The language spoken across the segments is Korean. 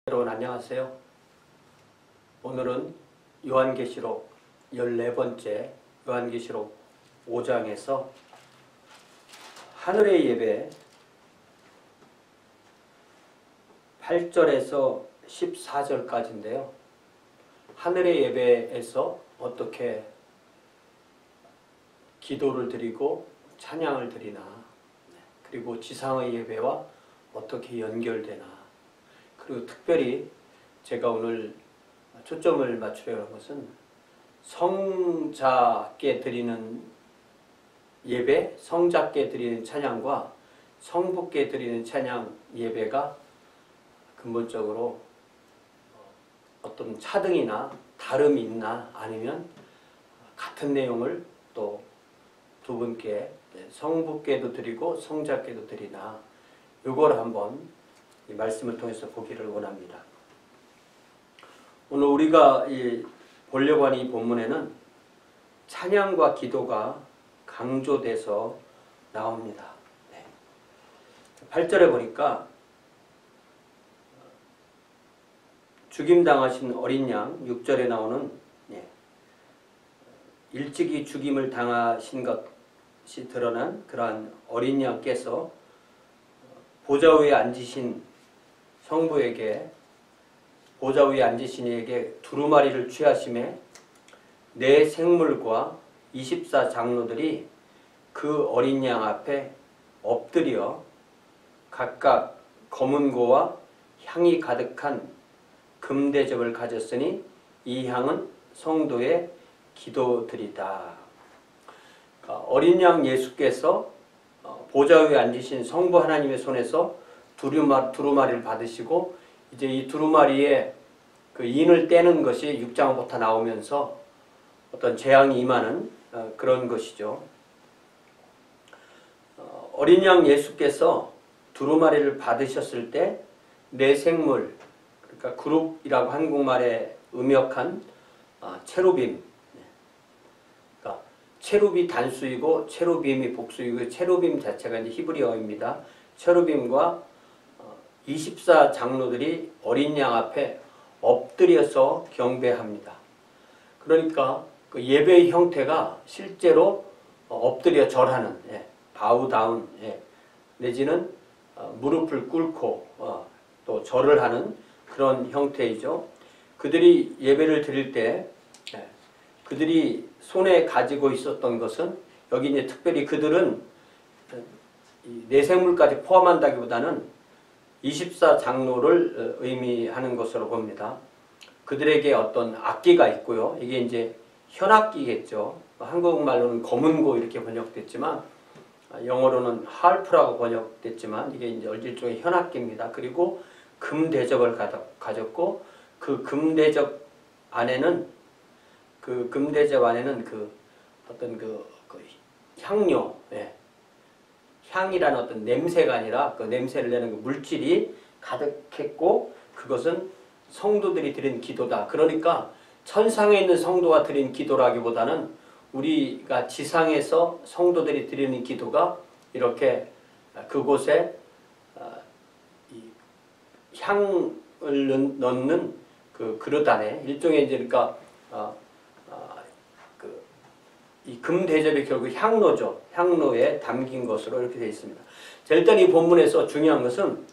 여러분 안녕하세요. 오늘은 요한계시록 14번째 요한계시록 5장에서 하늘의 예배 8절에서 14절까지인데요. 하늘의 예배에서 어떻게 기도를 드리고 찬양을 드리나, 그리고 지상의 예배와 어떻게 연결되나, 그리고 특별히 제가 오늘 초점을 맞추려고 한 것은 성자께 드리는 예배, 성자께 드리는 찬양과 성부께 드리는 찬양 예배가 근본적으로 어떤 차등이나 다름이 있나, 아니면 같은 내용을 또 두 분께, 성부께도 드리고 성자께도 드리나, 이걸 한번 이 말씀을 통해서 보기를 원합니다. 오늘 우리가 보려고 하는 이 본문에는 찬양과 기도가 강조돼서 나옵니다. 8절에 보니까 죽임당하신 어린 양, 6절에 나오는 일찍이 죽임을 당하신 것이 드러난 그러한 어린 양께서 보좌 위에 앉으신 성부에게, 보좌 위에 앉으신 이에게 두루마리를 취하심에 네 생물과 24장로들이 그 어린 양 앞에 엎드려 각각 검은 고와 향이 가득한 금대접을 가졌으니 이 향은 성도의 기도들이다. 어린 양 예수께서 보좌 위에 앉으신 성부 하나님의 손에서 두루마리를 받으시고, 이제 이 두루마리에 그 인을 떼는 것이 6장부터 나오면서 어떤 재앙이 임하는 그런 것이죠. 어린 양 예수께서 두루마리를 받으셨을 때 네 생물, 그러니까 그룹이라고 한국말에 음역한 체루빔, 그러니까 체루비 단수이고 체루빔이 복수이고, 체루빔 자체가 이제 히브리어입니다. 체루빔과 24장로들이 어린 양 앞에 엎드려서 경배합니다. 그러니까 그 예배의 형태가 실제로 엎드려 절하는, 바우다운, 내지는 무릎을 꿇고 또 절을 하는 그런 형태이죠. 그들이 예배를 드릴 때 그들이 손에 가지고 있었던 것은, 여기 이제 특별히 그들은 내생물까지 포함한다기보다는 24장로를 의미하는 것으로 봅니다. 그들에게 어떤 악기가 있고요. 이게 이제 현악기겠죠. 한국말로는 검은고 이렇게 번역됐지만, 영어로는 harp라고 번역됐지만, 이게 이제 일종의 현악기입니다. 그리고 금대접을 가졌고, 그 금대접 안에는 어떤 향료, 향이라는 어떤 냄새가 아니라 그 냄새를 내는 그 물질이 가득했고, 그것은 성도들이 드린 기도다. 그러니까 천상에 있는 성도가 드린 기도라기보다는 우리가 지상에서 성도들이 드리는 기도가 이렇게 그곳에 향을 넣는 그 그릇 안에 일종의 이제, 그러니까 이 금대접이 결국 향로죠. 향로에 담긴 것으로 이렇게 되어 있습니다. 자, 일단 이 본문에서 중요한 것은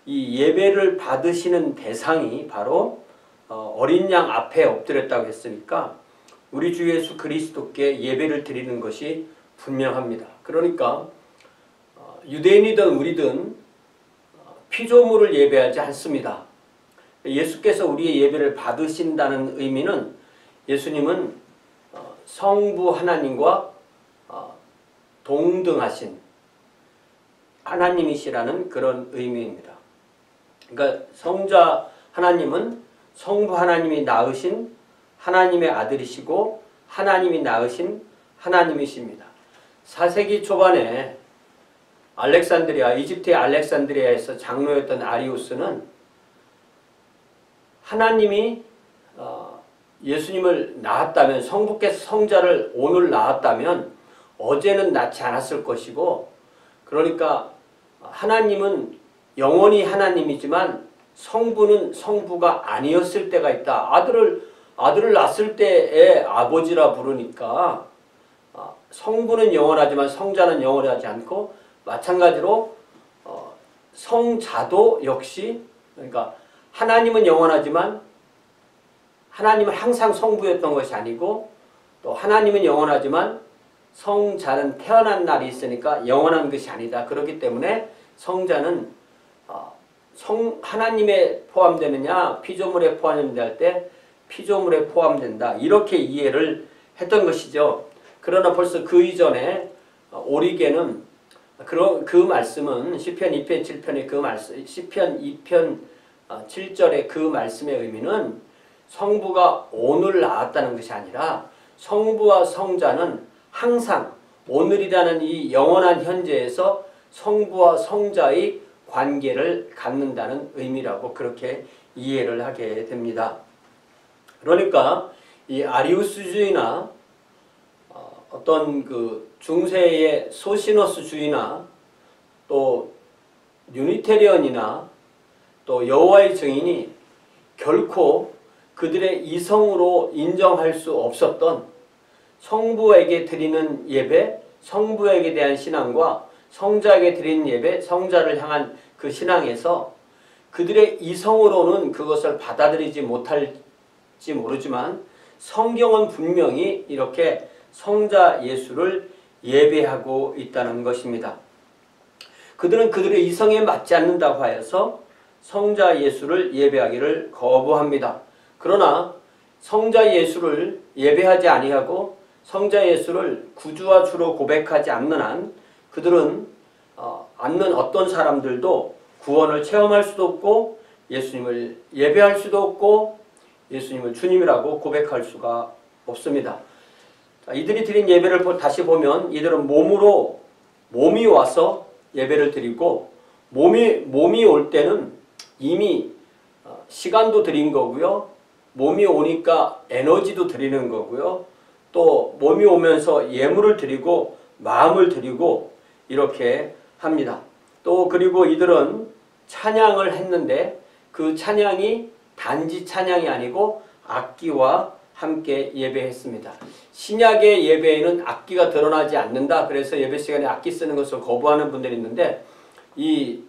이 예배를 받으시는 대상이 바로 어린 양 앞에 엎드렸다고 했으니까 우리 주 예수 그리스도께 예배를 드리는 것이 분명합니다. 그러니까 유대인이든 우리든 피조물을 예배하지 않습니다. 예수께서 우리의 예배를 받으신다는 의미는 예수님은 성부 하나님과 동등하신 하나님이시라는 그런 의미입니다. 그러니까 성자 하나님은 성부 하나님이 낳으신 하나님의 아들이시고 하나님이 낳으신 하나님이십니다. 4세기 초반에 이집트의 알렉산드리아에서 장로였던 아리우스는 하나님이 예수님을 낳았다면, 성부께서 성자를 오늘 낳았다면 어제는 낳지 않았을 것이고, 그러니까 하나님은 영원히 하나님이지만 성부는 성부가 아니었을 때가 있다. 아들을 낳았을 때의 아버지라 부르니까 성부는 영원하지만 성자는 영원하지 않고, 마찬가지로 성자도 역시, 그러니까 하나님은 영원하지만 하나님은 항상 성부였던 것이 아니고, 또 하나님은 영원하지만 성자는 태어난 날이 있으니까 영원한 것이 아니다. 그렇기 때문에 성자는 하나님에 포함되느냐 피조물에 포함된다 할 때 피조물에 포함된다, 이렇게 이해를 했던 것이죠. 그러나 벌써 그 이전에 오리게는 그 말씀은 시편 2편 7편의 그 말씀, 시편 2편 7절의 그 말씀의 의미는 성부가 오늘 나왔다는 것이 아니라 성부와 성자는 항상 오늘이라는 이 영원한 현재에서 성부와 성자의 관계를 갖는다는 의미라고 그렇게 이해를 하게 됩니다. 그러니까 이 아리우스주의나 어떤 그 중세의 소시너스주의나 또 유니테리언이나 또 여호와의 증인이 결코 그들의 이성으로 인정할 수 없었던 성부에게 드리는 예배, 성부에게 대한 신앙과 성자에게 드리는 예배, 성자를 향한 그 신앙에서 그들의 이성으로는 그것을 받아들이지 못할지 모르지만 성경은 분명히 이렇게 성자 예수를 예배하고 있다는 것입니다. 그들은 그들의 이성에 맞지 않는다고 하여서 성자 예수를 예배하기를 거부합니다. 그러나 성자 예수를 예배하지 아니하고 성자 예수를 구주와 주로 고백하지 않는 한 그들은 않는 어떤 사람들도 구원을 체험할 수도 없고 예수님을 예배할 수도 없고 예수님을 주님이라고 고백할 수가 없습니다. 이들이 드린 예배를 다시 보면 이들은 몸이 와서 예배를 드리고 몸이 올 때는 이미 시간도 드린 거고요. 몸이 오니까 에너지도 드리는 거고요. 또 몸이 오면서 예물을 드리고 마음을 드리고 이렇게 합니다. 또 그리고 이들은 찬양을 했는데 그 찬양이 단지 찬양이 아니고 악기와 함께 예배했습니다. 신약의 예배에는 악기가 드러나지 않는다. 그래서 예배 시간에 악기 쓰는 것을 거부하는 분들이 있는데 이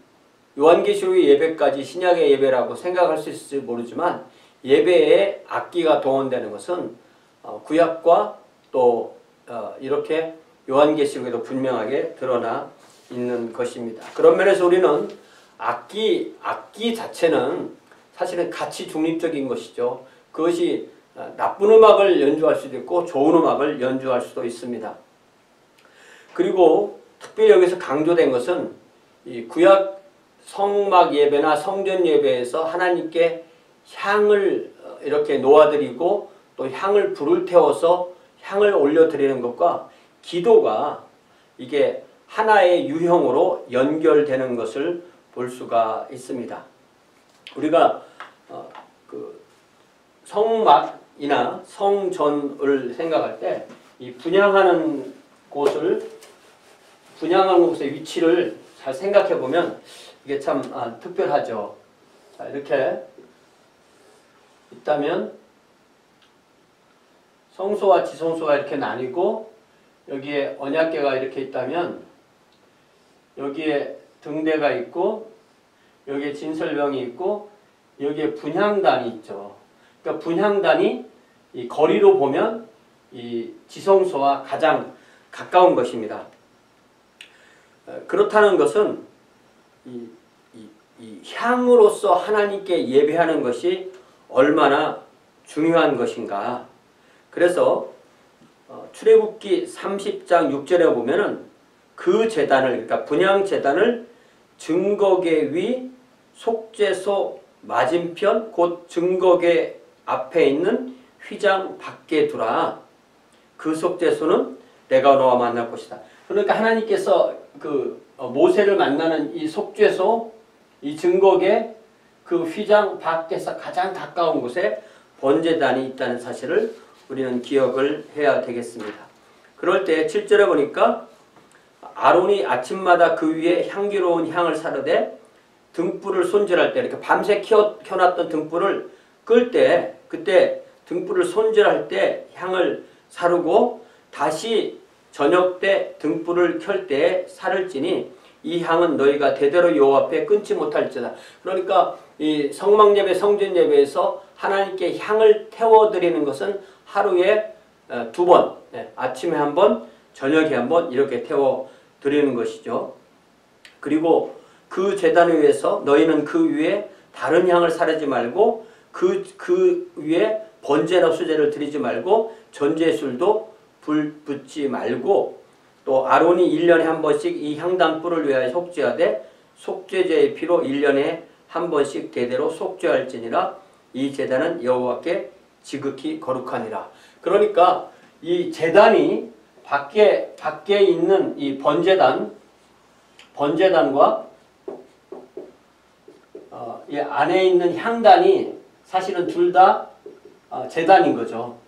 요한계시록의 예배까지 신약의 예배라고 생각할 수 있을지 모르지만 예배에 악기가 동원되는 것은 구약과 또 이렇게 요한계시록에도 분명하게 드러나 있는 것입니다. 그런 면에서 우리는 악기 자체는 사실은 가치 중립적인 것이죠. 그것이 나쁜 음악을 연주할 수도 있고 좋은 음악을 연주할 수도 있습니다. 그리고 특별히 여기서 강조된 것은 이 구약 성막 예배나 성전 예배에서 하나님께 향을 이렇게 놓아드리고 또 향을 불을 태워서 향을 올려드리는 것과 기도가 이게 하나의 유형으로 연결되는 것을 볼 수가 있습니다. 우리가 그 성막이나 성전을 생각할 때 이 분향하는 곳의 위치를 잘 생각해 보면 이게 참 특별하죠. 자, 이렇게 있다면 성소와 지성소가 이렇게 나뉘고 여기에 언약궤가 이렇게 있다면 여기에 등대가 있고 여기에 진설병이 있고 여기에 분향단이 있죠. 그러니까 분향단이 이 거리로 보면 이 지성소와 가장 가까운 것입니다. 그렇다는 것은 이 향으로서 하나님께 예배하는 것이 얼마나 중요한 것인가. 그래서 출애굽기 30장 6절에 보면은 그 제단을, 그러니까 분향 제단을 증거궤 위 속죄소 맞은편 곧 증거궤 앞에 있는 휘장 밖에 두라. 그 속죄소는 내가 너와 만날 곳이다. 그러니까 하나님께서 그 모세를 만나는 이 속죄소, 이 증거궤 그 휘장 밖에서 가장 가까운 곳에 번제단이 있다는 사실을 우리는 기억을 해야 되겠습니다. 그럴 때 7절에 보니까 아론이 아침마다 그 위에 향기로운 향을 사르되 등불을 손질할 때 이렇게 밤새 켜놨던 등불을 끌 때 그때 등불을 손질할 때 향을 사르고 다시 저녁 때 등불을 켤 때에 살을 찌니 이 향은 너희가 대대로 여호와 앞에 끊지 못할지다. 그러니까 이 성막예배 성전예배에서 하나님께 향을 태워드리는 것은 하루에 2번, 아침에 1번, 저녁에 1번 이렇게 태워드리는 것이죠. 그리고 그 제단 위에서 너희는 그 위에 다른 향을 사르지 말고 그 위에 번제나 수제를 드리지 말고 전제술도 불 붙지 말고 또 아론이 1년에 1번씩 이 향단불을 위하여 속죄하되 속죄제의 피로 1년에 1번씩 대대로 속죄할지니라. 이 제단은 여호와께 지극히 거룩하니라. 그러니까 이 제단이 밖에 있는 이 번제단과 이 안에 있는 향단이 사실은 둘 다 제단인 거죠.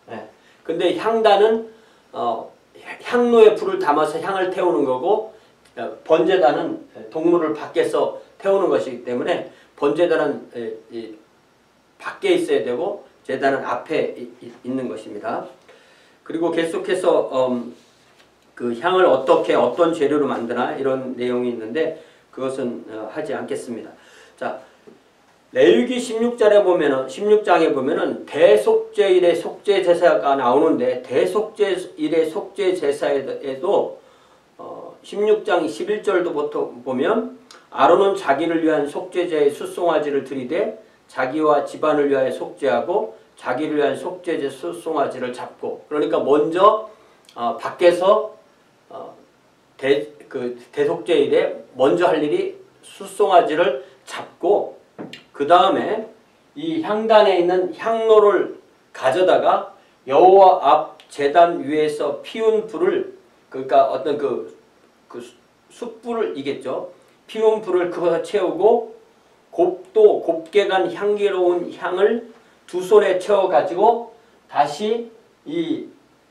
근데 향단은 향로에 불을 담아서 향을 태우는 거고 번제단은 동물을 밖에서 태우는 것이기 때문에 번제단은 밖에 있어야 되고 제단은 앞에 있는 것입니다. 그리고 계속해서 그 향을 어떤 재료로 만드나 이런 내용이 있는데 그것은 하지 않겠습니다. 자, 레위기 16장에 보면은 대속죄일의 속죄제사가 나오는데 대속죄일의 속죄제사에도 16장 11절부터 보면 아론은 자기를 위한 속죄제의 숫송아지를 드리되 자기와 집안을 위하여 속죄하고 자기를 위한 속죄제 숫송아지를 잡고, 그러니까 먼저 밖에서 대속죄일에 먼저 할 일이 숫송아지를 잡고 그 다음에 이 향단에 있는 향로를 가져다가 여호와 앞 제단 위에서 피운 불을, 그러니까 어떤 그 숯불을 이겠죠. 피운 불을 그것에 채우고 곱게 간 향기로운 향을 두 손에 채워 가지고 다시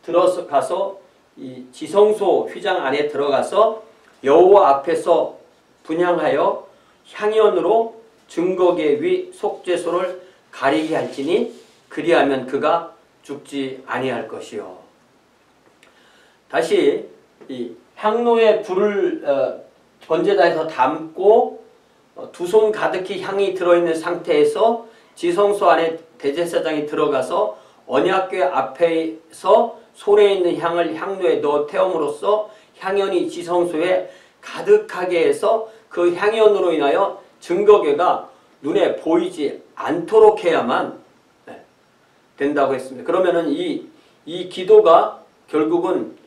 들어가서 이 지성소 휘장 안에 들어가서 여호와 앞에서 분향하여 향연으로 증거계 위 속죄소를 가리게 할지니 그리하면 그가 죽지 아니할 것이요. 다시 이 향로에 불을 번제단에서 담고 두 손 가득히 향이 들어있는 상태에서 지성소 안에 대제사장이 들어가서 언약궤 앞에서 손에 있는 향을 향로에 넣어 태움으로써 향연이 지성소에 가득하게 해서 그 향연으로 인하여 증거궤가 눈에 보이지 않도록 해야만 된다고 했습니다. 그러면은 이 기도가 결국은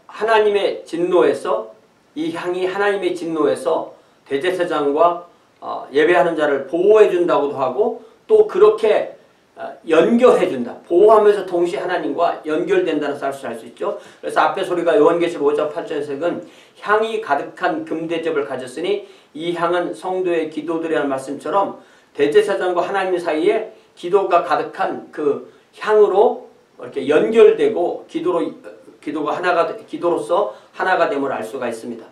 하나님의 진노에서, 이 향이 하나님의 진노에서 대제사장과 예배하는 자를 보호해 준다고도 하고 또 그렇게 연결해 준다. 보호하면서 동시에 하나님과 연결된다는 사실을 알 수 있죠. 그래서 앞에 소리가 요한계시록 5장 8절에서는 향이 가득한 금대접을 가졌으니 이 향은 성도의 기도들이라는 말씀처럼 대제사장과 하나님 사이에 기도가 가득한 그 향으로 이렇게 연결되고 기도로서 하나가 됨을 알 수가 있습니다.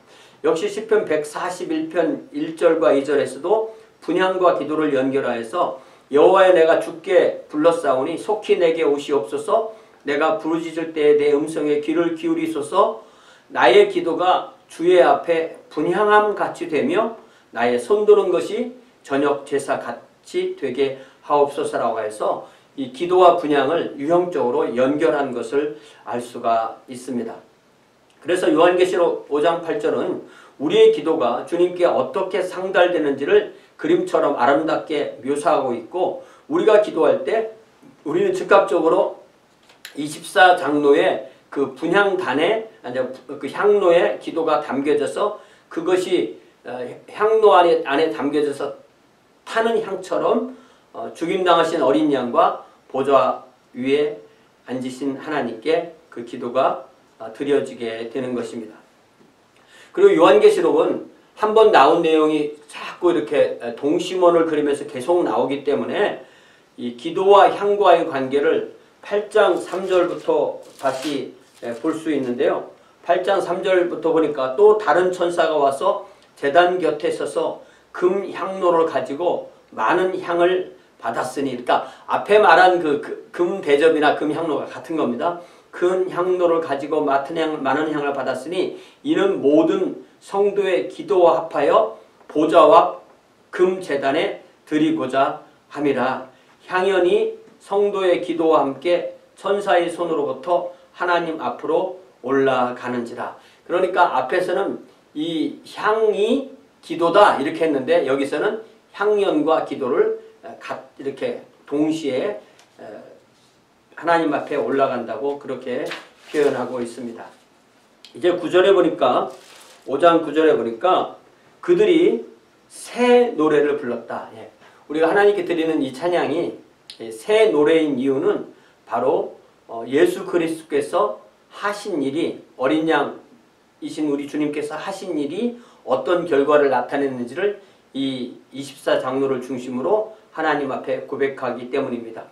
역시 시편 141편 1절과 2절에서도 분향과 기도를 연결하여서 여호와여 내가 주께 불렀사오니 속히 내게 오시옵소서. 내가 부르짖을 때에 내 음성에 귀를 기울이소서. 나의 기도가 주의 앞에 분향함 같이 되며 나의 손드는 것이 저녁 제사 같이 되게 하옵소서라고 해서 이 기도와 분향을 유형적으로 연결한 것을 알 수가 있습니다. 그래서 요한계시록 5장 8절은 우리의 기도가 주님께 어떻게 상달되는지를 그림처럼 아름답게 묘사하고 있고, 우리가 기도할 때 우리는 즉각적으로 24장로의 그 분향단에 그 향로에 기도가 담겨져서 그것이 향로 안에 담겨져서 타는 향처럼 죽임당하신 어린 양과 보좌 위에 앉으신 하나님께 그 기도가 드려지게 되는 것입니다. 그리고 요한계시록은 한번 나온 내용이 자꾸 이렇게 동심원을 그리면서 계속 나오기 때문에 이 기도와 향과의 관계를 8장 3절부터 다시 볼 수 있는데요. 8장 3절부터 보니까 또 다른 천사가 와서 제단 곁에 서서 금 향로를 가지고 많은 향을 받았으니, 그러니까 앞에 말한 금 대접이나 금 향로가 같은 겁니다. 큰 향로를 가지고 많은 향을 받았으니 이는 모든 성도의 기도와 합하여 보좌와 금 제단에 드리고자 함이라. 향연이 성도의 기도와 함께 천사의 손으로부터 하나님 앞으로 올라가는지라. 그러니까 앞에서는 이 향이 기도다 이렇게 했는데 여기서는 향연과 기도를 이렇게 동시에 하나님 앞에 올라간다고 그렇게 표현하고 있습니다. 이제 9절에 보니까 5장 9절에 보니까 그들이 새 노래를 불렀다. 우리가 하나님께 드리는 이 찬양이 새 노래인 이유는 바로 예수 그리스도께서 하신 일이, 어린 양이신 우리 주님께서 하신 일이 어떤 결과를 나타냈는지를 이 24장로를 중심으로 하나님 앞에 고백하기 때문입니다.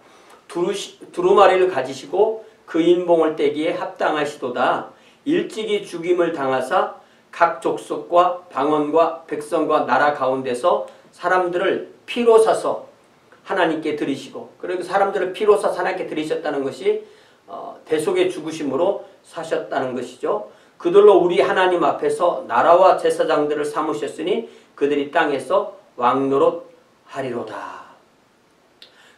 두루마리를 가지시고 그 인봉을 떼기에 합당하시도다. 일찍이 죽임을 당하사 각 족속과 방언과 백성과 나라 가운데서 사람들을 피로 사서 하나님께 드리시고, 그리고 사람들을 피로 사서 하나님께 드리셨다는 것이 대속의 죽으심으로 사셨다는 것이죠. 그들로 우리 하나님 앞에서 나라와 제사장들을 삼으셨으니 그들이 땅에서 왕노릇하리로다.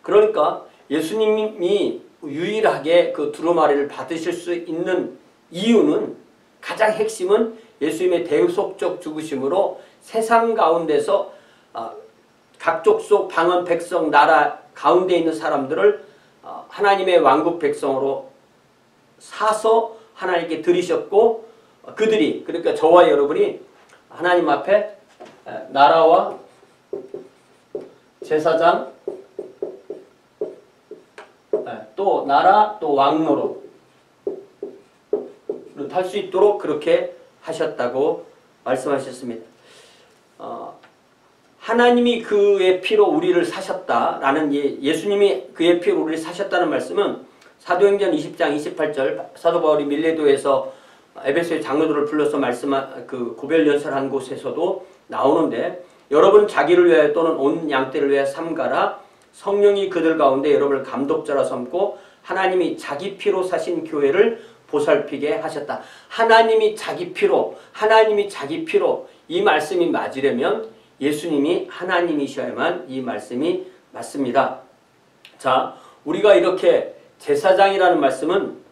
그러니까 예수님이 유일하게 그 두루마리를 받으실 수 있는 이유는, 가장 핵심은 예수님의 대속적 죽으심으로 세상 가운데서 각 족속, 방언, 백성, 나라 가운데 있는 사람들을 하나님의 왕국 백성으로 사서 하나님께 드리셨고, 그들이, 그러니까 저와 여러분이 하나님 앞에 나라와 제사장, 또 나라, 또 왕노릇 할 수 있도록 그렇게 하셨다고 말씀하셨습니다. 하나님이 그의 피로 우리를 사셨다라는, 예수님이 그의 피로 우리를 사셨다는 말씀은 사도행전 20장 28절 사도 바울이 밀레도에서 에베소의 장로들을 불러서 말씀한 그 고별연설한 곳에서도 나오는데, 여러분 자기를 위하여 또는 온 양떼를 위하여 삼가라. 성령이 그들 가운데 여러분을 감독자라 삼고 하나님이 자기 피로 사신 교회를 보살피게 하셨다. 하나님이 자기 피로, 하나님이 자기 피로, 이 말씀이 맞으려면 예수님이 하나님이셔야만 이 말씀이 맞습니다. 자, 우리가 이렇게 제사장이라는 말씀은,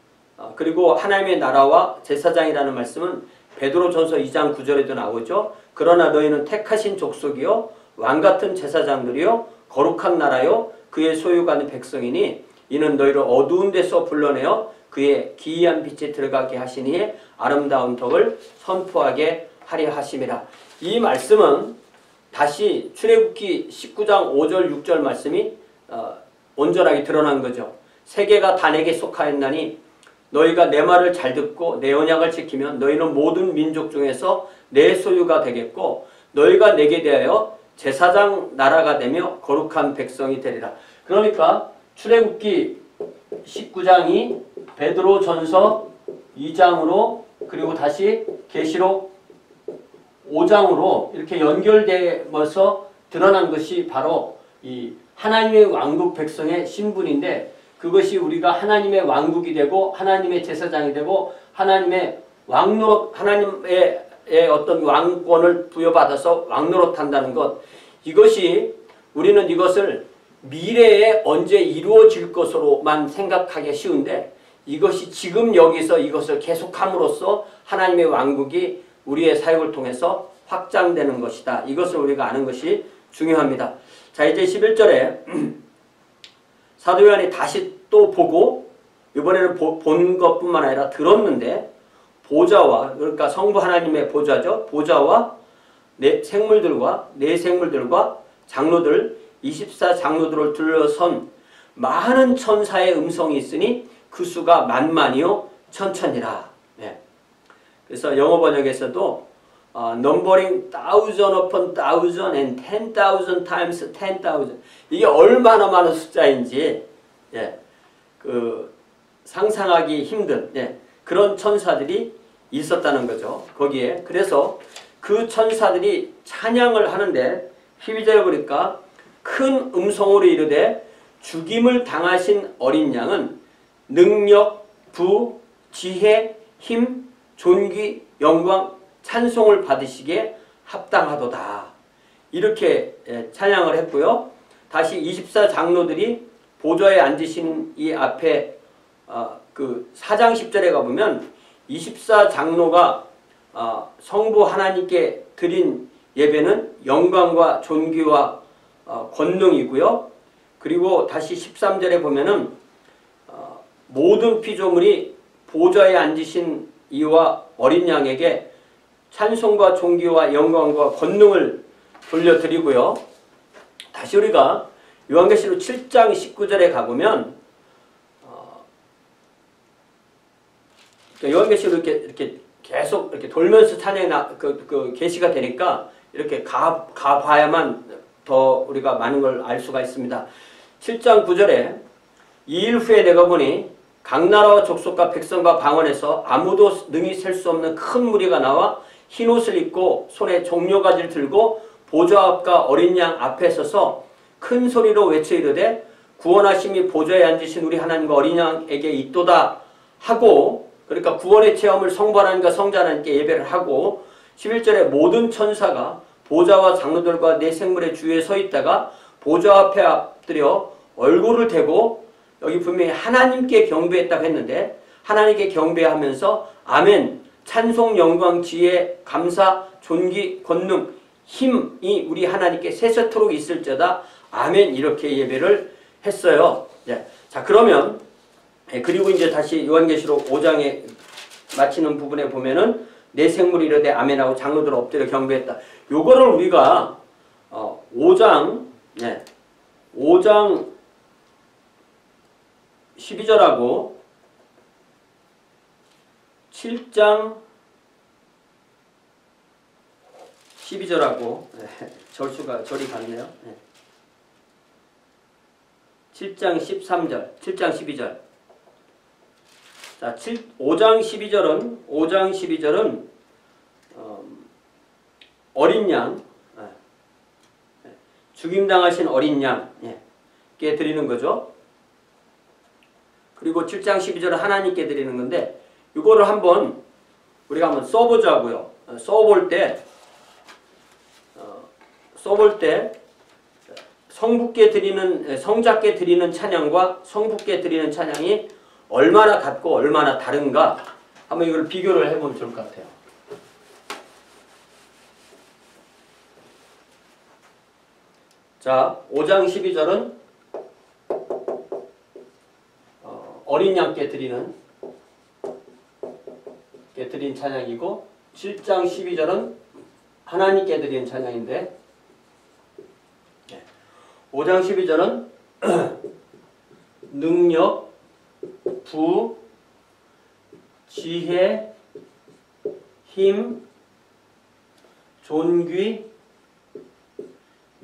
그리고 하나님의 나라와 제사장이라는 말씀은 베드로전서 2장 9절에도 나오죠. 그러나 너희는 택하신 족속이요 왕같은 제사장들이요 거룩한 나라요 그의 소유가 된 백성이니 이는 너희를 어두운 데서 불러내어 그의 기이한 빛에 들어가게 하시니 아름다운 덕을 선포하게 하려 하심이라. 이 말씀은 다시 출애굽기 19장 5절 6절 말씀이 온전하게 드러난 거죠. 세계가 다 내게 속하였나니 너희가 내 말을 잘 듣고 내 언약을 지키면 너희는 모든 민족 중에서 내 소유가 되겠고 너희가 내게 대하여 제사장 나라가 되며 거룩한 백성이 되리라. 그러니까 출애굽기 19장이 베드로전서 2장으로 그리고 다시 계시록 5장으로 이렇게 연결되면서 드러난 것이 바로 이 하나님의 왕국 백성의 신분인데, 그것이 우리가 하나님의 왕국이 되고 하나님의 제사장이 되고 하나님의 왕노릇, 하나님의 어떤 왕권을 부여받아서 왕노릇한다는 것, 이것이 우리는 이것을 미래에 언제 이루어질 것으로만 생각하기 쉬운데, 이것이 지금 여기서 이것을 계속함으로써 하나님의 왕국이 우리의 사역을 통해서 확장되는 것이다. 이것을 우리가 아는 것이 중요합니다. 자, 이제 11절에 사도 요한이 다시 또 보고, 이번에는 본 것뿐만 아니라 들었는데, 보좌와, 그러니까 성부 하나님의 보좌죠. 보좌와 네 생물들과 장로들 24장로들을 둘러선 많은 천사의 음성이 있으니 그 수가 만만이요 천천이라. 네. 그래서 영어 번역에서도 numbering thousand upon thousand and 10,000 times 10,000, 이게 얼마나 많은 숫자인지 상상하기 힘든 그런 천사들이 있었다는 거죠. 거기에. 그래서 그 천사들이 찬양을 하는데 12절에 보니까 큰 음성으로 이르되 죽임을 당하신 어린 양은 능력, 부, 지혜, 힘, 존귀, 영광, 찬송을 받으시기에 합당하도다. 이렇게 찬양을 했고요. 다시 24장로들이 보좌에 앉으신 이 앞에 그 4장 10절에 가보면 24장로가 성부 하나님께 드린 예배는 영광과 존귀와 권능이고요. 그리고 다시 13절에 보면은 모든 피조물이 보좌에 앉으신 이와 어린 양에게 찬송과 존귀와 영광과 권능을 돌려드리고요. 다시 우리가 요한계시록 7장 19절에 가보면 요한계시록 이렇게 계속 이렇게 돌면서 찬양이 계시가 되니까 이렇게 가봐야만 더 우리가 많은 걸 알 수가 있습니다. 7장 9절에 2일 후에 내가 보니 각 나라와 족속과 백성과 방언에서 아무도 능히 셀 수 없는 큰 무리가 나와 흰옷을 입고 손에 종려가지를 들고 보좌 앞과 어린 양 앞에 서서 큰 소리로 외쳐 이르되 구원하심이 보좌에 앉으신 우리 하나님과 어린 양에게 있도다 하고, 그러니까 구원의 체험을 성부 하나님과 성자 하나님께 예배를 하고, 11절에 모든 천사가 보좌와 장로들과 네 생물의 주위에 서 있다가 보좌 앞에 엎드려 얼굴을 대고, 여기 분명히 하나님께 경배했다고 했는데 하나님께 경배하면서 아멘, 찬송, 영광, 지혜, 감사, 존귀, 권능, 힘이 우리 하나님께 세세토록 있을지어다 아멘, 이렇게 예배를 했어요. 자, 그러면 그리고 이제 다시 요한계시록 5장에 마치는 부분에 보면은 내 생물이 이르되 아멘하고 장로들 엎드려 경배했다. 요거를 우리가 5장 12절하고 7장 12절하고 절이 같네요. 7장 13절, 7장 12절. 자, 5장 12절은 어린 양, 죽임당하신 어린 양께 드리는 거죠. 그리고 7장 12절은 하나님께 드리는 건데, 이거를 우리가 한번 써보자고요. 써볼 때 성자께 드리는 찬양과 성부께 드리는 찬양이 얼마나 같고 얼마나 다른가 한번 이걸 비교를 해보면 좋을 것 같아요. 자, 5장 12절은 어린 양께 드린 찬양이고, 7장 12절은 하나님께 드린 찬양인데, 5장 12절은 능력, 부, 지혜, 힘, 존귀,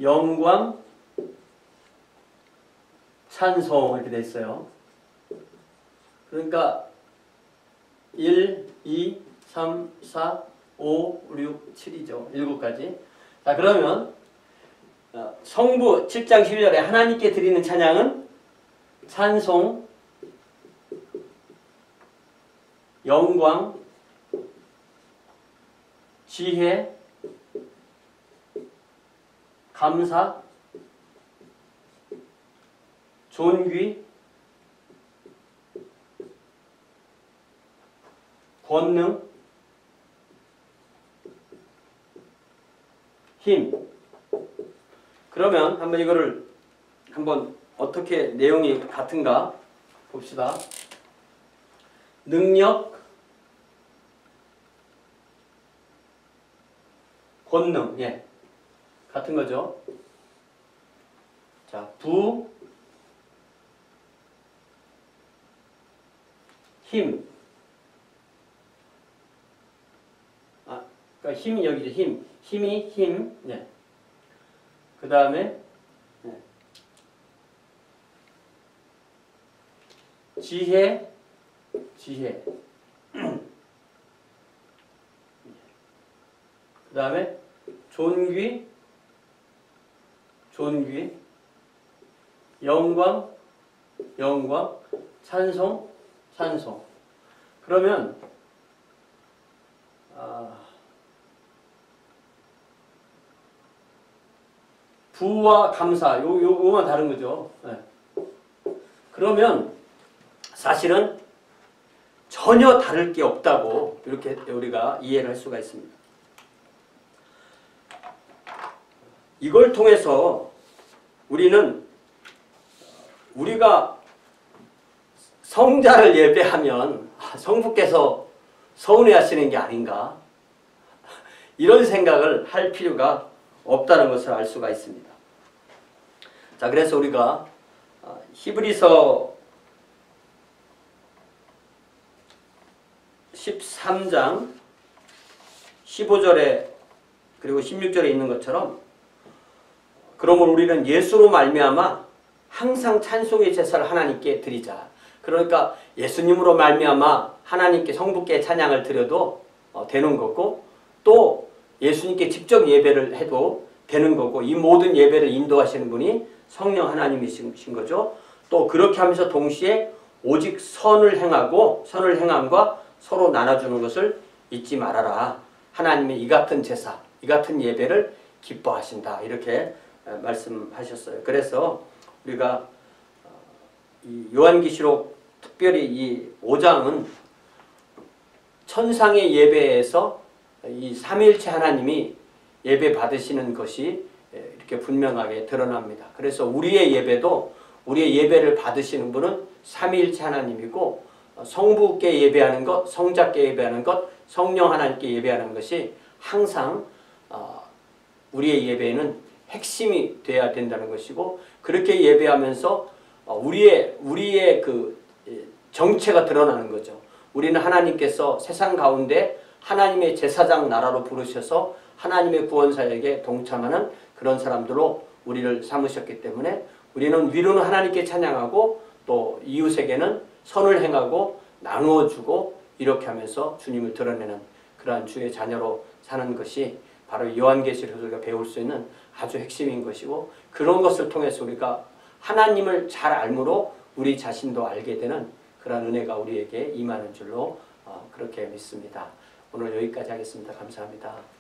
영광, 찬송 이렇게 돼 있어요. 그러니까 1, 2, 3, 4, 5, 6, 7이죠. 7가지. 자, 그러면 성부 7장 12절에 하나님께 드리는 찬양은 찬송, 영광, 지혜, 감사, 존귀, 권능, 힘. 그러면 한번 이거를 어떻게 내용이 같은가 봅시다. 능력, 권능, 같은 거죠. 자, 부, 힘. 그러니까 힘이 여기죠. 힘이 힘. 그 다음에 지혜. 그 다음에 존귀, 존귀, 영광, 영광, 찬송, 찬송. 그러면 부와 감사, 요거만 다른 거죠. 네. 그러면 사실은 전혀 다를 게 없다고 이렇게 우리가 이해를 할 수가 있습니다. 이걸 통해서 우리가 성자를 예배하면 성부께서 서운해하시는 게 아닌가, 이런 생각을 할 필요가 없다는 것을 알 수가 있습니다. 자, 그래서 우리가 히브리서 13장 15절에 그리고 16절에 있는 것처럼, 그러므로 우리는 예수로 말미암아 항상 찬송의 제사를 하나님께 드리자. 그러니까 예수님으로 말미암아 하나님께 성부께 찬양을 드려도 되는 거고, 또 예수님께 직접 예배를 해도 되는 거고, 이 모든 예배를 인도하시는 분이 성령 하나님이신 거죠. 또 그렇게 하면서 동시에 오직 선을 행함과 서로 나눠주는 것을 잊지 말아라. 하나님의 이 같은 제사, 이 같은 예배를 기뻐하신다. 이렇게 말씀하셨어요. 그래서 우리가 이 요한계시록 특별히 이 5장은 천상의 예배에서 이 삼위일체 하나님이 예배 받으시는 것이 이렇게 분명하게 드러납니다. 그래서 우리의 예배를 받으시는 분은 삼위일체 하나님이고, 성부께 예배하는 것, 성자께 예배하는 것, 성령 하나님께 예배하는 것이 항상 우리의 예배는 핵심이 돼야 된다는 것이고, 그렇게 예배하면서 우리의 그 정체가 드러나는 거죠. 우리는 하나님께서 세상 가운데 하나님의 제사장 나라로 부르셔서 하나님의 구원사역에 동참하는 그런 사람들로 우리를 삼으셨기 때문에, 우리는 위로는 하나님께 찬양하고 또 이웃에게는 선을 행하고 나누어주고, 이렇게 하면서 주님을 드러내는 그러한 주의 자녀로 사는 것이 바로 요한계시록에서 우리가 배울 수 있는 아주 핵심인 것이고, 그런 것을 통해서 우리가 하나님을 잘 알므로 우리 자신도 알게 되는 그런 은혜가 우리에게 임하는 줄로 그렇게 믿습니다. 오늘 여기까지 하겠습니다. 감사합니다.